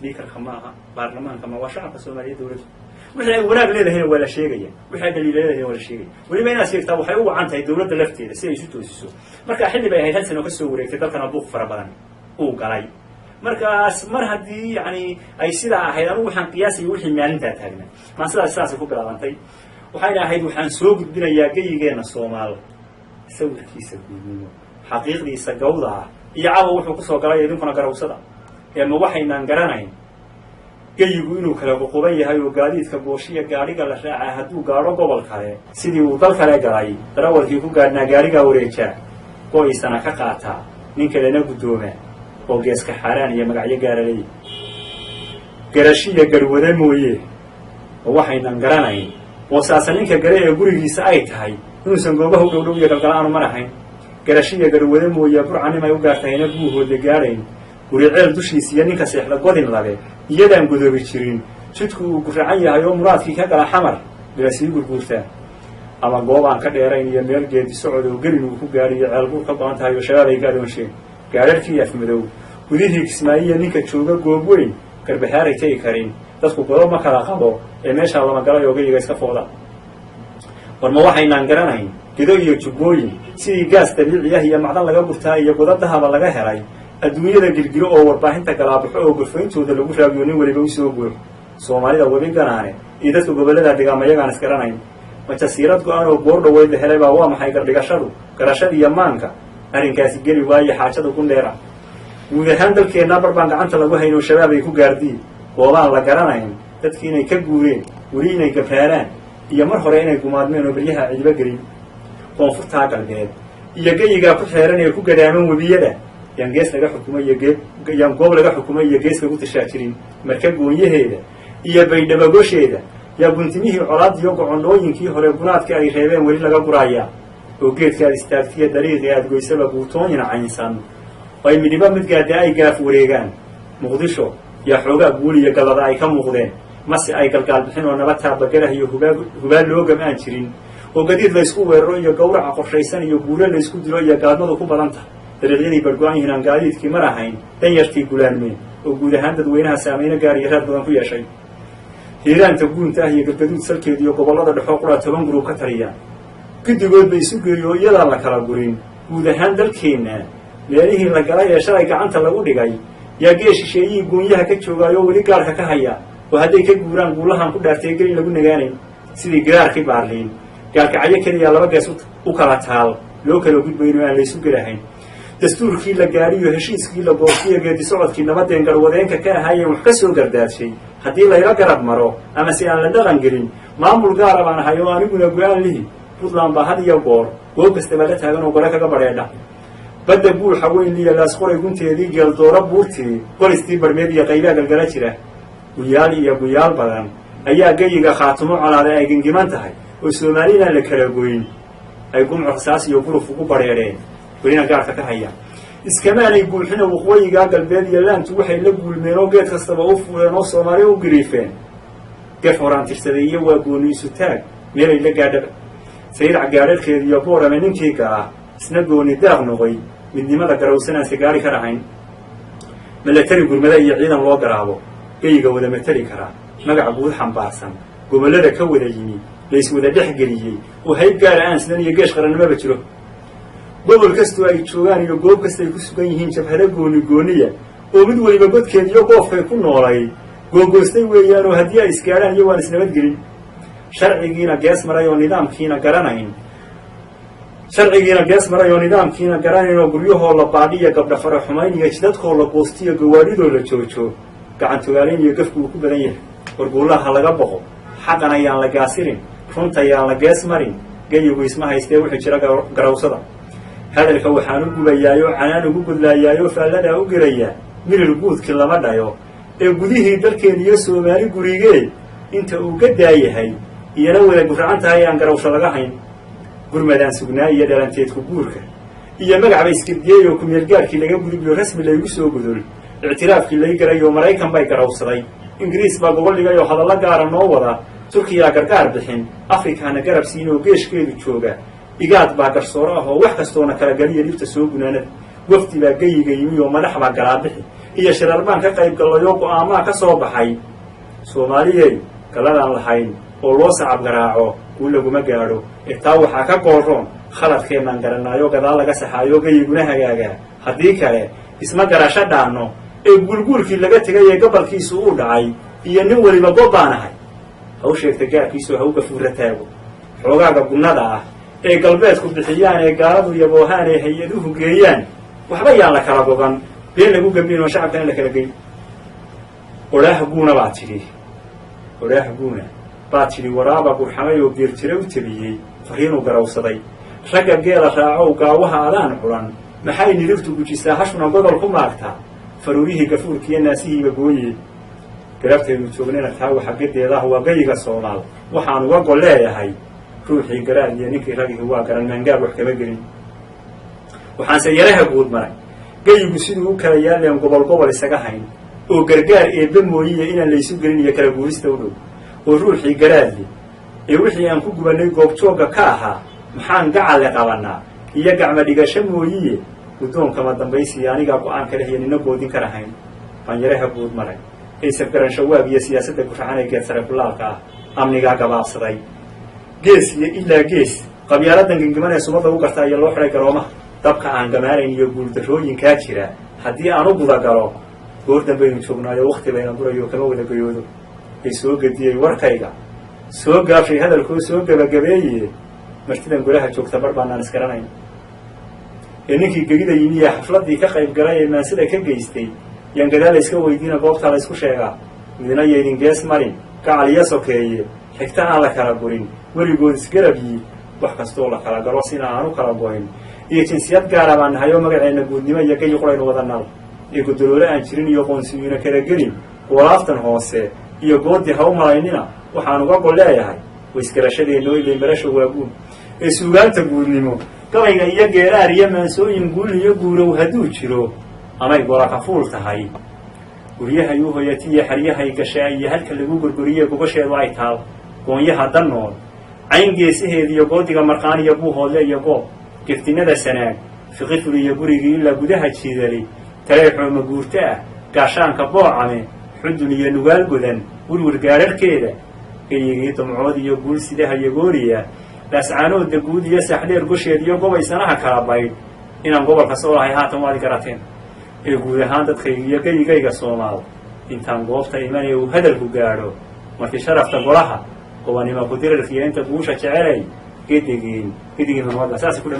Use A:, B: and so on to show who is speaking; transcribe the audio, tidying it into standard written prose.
A: سبيكر كماها برلمان كما وشعب الصومالي دولته وحنا وناق لهنا ولا شيء وحنا دليل لهنا ولا شيء ولما الناس يكتبوا waxay u wacantahay dawladda lafteeda si ay isu toosiso marka xilli bay ahayd sano ka soo wareegtay dalkana buuq fara badan uu galay markaas mar hadii yani ay sida ahayd anigu waxaan qiyaasay wixii maalinta taagnaa ma sidaas ku bilaabantay waxay ahayd waxaan soo gudbinayaa geyigeena Soomaal sawirkiisa guudnimo xaqiiqdiisa gowda iyo caawa wuxuu ku soo galay idinkuna garawsada ma waxaynaan garanayn geyigu inuu kala qoqoban yahay oo gaadiidka booshiya gaariga la raacay haduu gaaro gobol kale sidii uu dal kale galay darawalkii ku gaadhnaa gaariga wareeja qoysana ka qaata ninka lana guddooma oo geeska xaraan iyo magacyo gaaralay garashiya garwada mooyee waxaynaan garanayn wasaasaninka gare ee gurigiisa ay tahay inuusan goobaha u dhow iyo galgalaanu marahayn garashiya garwada mooyee burcanimay u gaartayna buuhooda gaarayn guri ceel dushiisa iyo ninka seexda godin labe iyadaan gudoobi jirin jidku uu guracan yahay oo muraadkii ka gala xamar bila sii gurguurtaa ama goobaan ka dheerayn iyo meel geedi socod oo gelin uu ku gaariyo ceel buur ka go'an tahay oo shabaab ay gaadoonsheen gaararkii afmadow gudihii kismaayiya ninka jooga goob weyn garbaxaaray tegi karin dadku godob ma kala qabo ee meesha lama galay oo geyiga iska fooda warma waxaynaan garanayn gedo iyo jubbooyin sidii gaas dabiici ah iyo macdan laga gurtaa iyo godad dahaba laga helay adduunyada gilgilo oo warbaahinta galaabaxo oo gurfayntooda lagu raagiyo nin waliba u soo guur Soomaalida wabi ganaane iyo dadka gobolada deegaamayagaan isgaranayn ma jasiirad go'aan oo goor dhaweyd la helay baa waa maxay gardhigashadu garashada iyo maanka arrinkaasi geli waaye xaajada ku dheera guud ahaan dalkeena barbaan gacanta lagu hayno shabaab ay ku gaardii goobaan la garanayn dadkii inay ka guureen weli inay gabraaraan iyo mar hore inay gumaadmeen oo baryaha ciiba gelin koonfurta galbeed iyo geyiga ku xeeran ee ku gadaaman wabiyada yan gees laga xukumay yan goob laga xukumay iyo gees lagu tashaajirin marka goonyaheeda iyo baydhabagosheeda ya guntimihii colaad iyo gocondooyinkii hore gunaadka ay reebeen weli laga guraya oo geedka istaagtiya dariiqii aad goysaba guutooyina caynsan ay midba mid gaada ay gaaf wareegaan muqdisho ya xoogaa guul iyo galada ay ka muuqdeen mase ay galgaal bixin oo nabad taabagalaha iyo hubaal loo gamaan jirin oo gadiid la isku weeraro iyo gowraca qorshaysan iyo guuro la isku dilo iyo gaadmadu ku badan tahay dariiqyadii bargo'an yihiin aan gaadiidkii mar ahayn danyartii gulaanmeen oo guud ahaan dadweynaha saameyno gaar iyo raad badan ku yeeshay hiiraanta guunta ah iyo galgaduud salkeeda iyo gobollada dhexoo qura 10 gurub ka taliyaan guddigood bay isu geeyo iyadaan la kala gurin guud ahaan dalkeenna meelihii la galay ee shalay gacanta lagu dhigay yaa geeshisheeyii goonyaha ka joogaayo weli gaarka ka haya oo hadday ka guuraan guulahan ku dhaartay gelin lagu nagaanayn sidii garaarkii baarliin gaalkacyo keliya laba gees u kala taal loo kala gudbayno aan laysu gelahayn dastuurkii la gaariyo heshiiskii la goostay geedi socodkii nabadeen garwadeenka ka ahaayeen wax ka soo gardaadshay haddii layla garab maro ama si aan la dhaqan gelin maamul gaar ah baan ahay oo aniguna go'aan lihi Puntland baa had iyo goor goob kastaba la taagan oo gole kaga badheedha badda buuxa weyn liya laas qoray gunteedii geel doora buurtii qolistii barmeed iyo qaybaha galgala jira guyaal badan ayaa geyiga khaatumo colaaday ay gengiman tahay oo Soomaalina la kala goyn ay gumco rasaas iyo guruf ugu badheedheen welina gaarka ka haya iskamaanay buuxina waqooyiga galbeed iyo laantu waxay la guulmeen oo geed kastaba u fuuleen oo Soomaali u gariifeen geef horaan tirsaday iyo waa gooniisu taag meelay la gaadhaba sayrac gaararkeeda iyo boorame ninkii gaa isna gooni daaq noqoy midnimada garawsanaan sigaari ka rahayn milatari gurmada iyo ciidan loo garaabo geyiga wada matali karaa magaca guud xambaarsan gobollada ka wada yimi lays wada dhexgeliyey oo hayb gaara aan sidan iyo geesh qarannimaba jiro gobol kastoo ay joogaan iyo goob kastay ku sugan yihiin jabhada gooniya oo mid waliba godkeed iyo goofkay ku noolay googoostay weeyaan oo haddii ay isgaadhaan iyo waan isnabadgelin sharcigiina gees maray oo nidaamkiina garanayn oo guryahoo la baadhiya gabdha fara xumayn iyo jidadkoo la goostiyo gawaadhidoo la joojo gacantogaalayn iyo gafku uu ku badan yahay warguulaha laga boqo xaqan ayaan la gaasirin runta ayaan la gees marin geyigu isma haystee wuxuu jira garawsada hadalka waxaan u gubayaayoo canaan ugu gudlaayaayoo faalladaa u gelayaa mirir guudkii lama dhayo ee gudihii dalkeen iyo Soomaali gurigee inta uu ka daayahay iyana wada guracan tahay aan garawsho laga hayn gurmadaan sugnaa iyo dhalanteedku guurka iyo magacba iskirdiyeey oo kumeel gaarkii laga gudbiyo rasmi laygu soo gudol ictiraafkii lay garay oo Maraykan bay garawsaday Ingiriis baa gobol dhigay oo hadalla gaara noo wada Turkiya gargaar bixin Afrikaana garab siin oo geeshkeedu jooga igaad baa garsoor ah oo wax kastoona kala galiya dhibta soo gunaanada wafti baa geyiga yimi oo madax baa galaabixi iyo shirar baan ka qayb gallayo go'aamaa ka soo baxay soomaaliyey galadaan lahayn oo loo sacab garaaco kuu laguma gaadho ee taa waxaa ka goolroon khaladkeennaan garanaayo gadaal laga saxaayo gayiguna hagaagaa haddii kale isma garasho dhaanno ee guulguulkii laga tegay ee gabalkiisu uu dhacay iyo nin weliba gob baan ahay ha u sheegta gaarkiisoo ha u gafuura taago xoogaaga gunnada ah ee galbeedku bixiyaan ee gaaladu yaboohaan ee hay-aduhu geeyaan waxba yaan la kala gogan been lagu gambin oo shacabka in la kala geyn odhaah guuna baad tidhi odhaah guuna baad tidhi waraaba burxamay oo geerjire u tabiyey fariinuu garawsaday ragga geela raacow gaawaha adaan culan maxay niriftu gujisaa hashuna gobol ku maagtaa faruurihii gafuurkiiyo naasihiiba gooye garabtaynu joognayna taa waxa gadeeda ah waa gayiga soomaal waxaan uga gol leeyahay ruuxii garaad iyo ninkii ragihii waa garan maangaab wax kama gelin waxaanse yaraha guud maray gayigu siduu u kala yaaleen gobol gobol isaga hayn oo gargaar eebbe mooyiya inaan laysu gelin iyo kala guurista u dhow oo ruuxii garaadli ee wixii aan ku gubannay goobjoogga ka ahaa maxaan gacalle qabannaa iyo gacma dhigasho mooyiye guddoonkama dambaysiiyo anigaa go-aanka leh iyo nina boodin ka rahayn baan yaraha guud maray haysafgaransho waag iyo siyaasadda guracan ee geedsare kulaalka ah amnigaa gabaabsaday gees iyo ilaa gees qabyaaladan gengiman ee subadda u gartaa iyo loo xidhay garoomaha dabka aan gamaanayn iyo guuldarrooyinkaa jira haddii aan u gudagalo goor dambaynu joognaayo wakhti bayna gurayo kama wada gayoodo ay soo gediyey warkayga soo gaabshay hadalkoo soo gebagabeeye martidan golaha joogta bar baanaan isgaranayn ee ninkii gegida yimi ee xafladdii ka qayb galay ee maansida ka geystay yaan gadaala iska weydiina goobtaa la ysku sheegaa midna yaydin gees marin gacal iyo sokeeye xigta aan la kala gurin weligood isgarabyi wax kastoo la kala galo sina aan u kala goyn iyo jinsiyad gaara baan nahay oo magaceenna guudnimo iyo gayi quraynu wadanal ee gudoloole aan jirin iyo qoonsiyuuna kala gelin walaaftan hoose iyo goodii ha u malaynina waxaan uga gol leeyahay waisgarashadeenoo ilay marasha waaguun ee suugaanta guudnimo gabayga iyo geeraar iyo maansooyin guul iyo guurow hadduu jiro amay golakafuul tahay guryahay u hoyatiyo xeryahay gashaa iyo halka lagu gorgoriye gubasheedu ay taal goonyaha dannool cayn geesaheed iyo goodiga marqaan iyo buuhoodle iyo goob geftinada sanaag fiqiful iyo gurigii ilaa gudaha jiidali taleexooma guurto ah gaashaanka boocame xudun iyo nugaal godan wirwir gaararhkeeda gayigii dumcood iyo guul sidaha iyo gooriya laascaanoodda guud iyo saxdheer gosheed iyo gobay sanaha kala baydh inaan gobolka soo lahay haatan waad garateen ee guud ahaan dadkayga iyo gayigayga soomaal intaan goobta iman ee uu hadalku gaadho markii sharafta golaha gobanimo ku dirirkiyo inta guusha jecelay gedigiin mamada saas